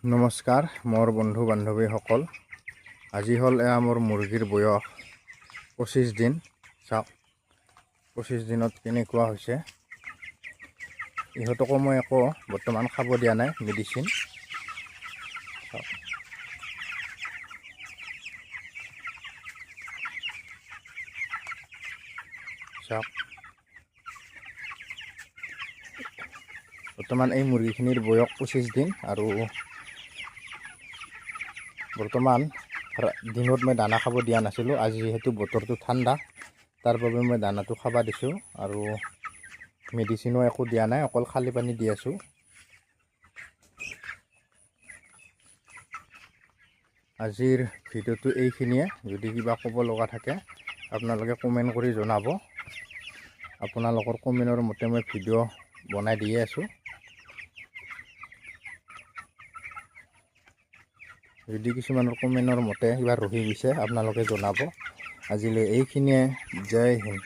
নমস্কাৰ মোৰ বন্ধু বান্ধৱীসকল। আজি হ'ল মোৰ মুৰ্গীৰ বয়স 25 দিন। চাওক 25 দিনত কেনেকুৱা হৈছে। ইহঁতকো মই একো বৰ্তমান খাব দিয়া নাই মেডিচিন। চাওক বৰ্তমান এই মুৰ্গীখিনিৰ বয়স 25 দিন আৰু বৰ্তমান দিনত মই দানা খাব দিয়া নাছিলোঁ। আজি যিহেতু বতৰটো ঠাণ্ডা তাৰ বাবে মই দানাটো খাব দিছোঁ আৰু মেডিচিনো একো দিয়া নাই, অকল খালি পানী দি আছোঁ। আজিৰ ভিডিঅ'টো এইখিনিয়ে। যদি কিবা ক'ব লগা থাকে আপোনালোকে কমেণ্ট কৰি জনাব। আপোনালোকৰ কমেণ্টৰ মতে মই ভিডিঅ' বনাই দিয়ে আছোঁ। যদি কিছুমানৰ কমেণ্টৰ মতে কিবা ৰহি গৈছে আপোনালোকে জনাব। আজিলৈ এইখিনিয়ে। জয় হিন্দ।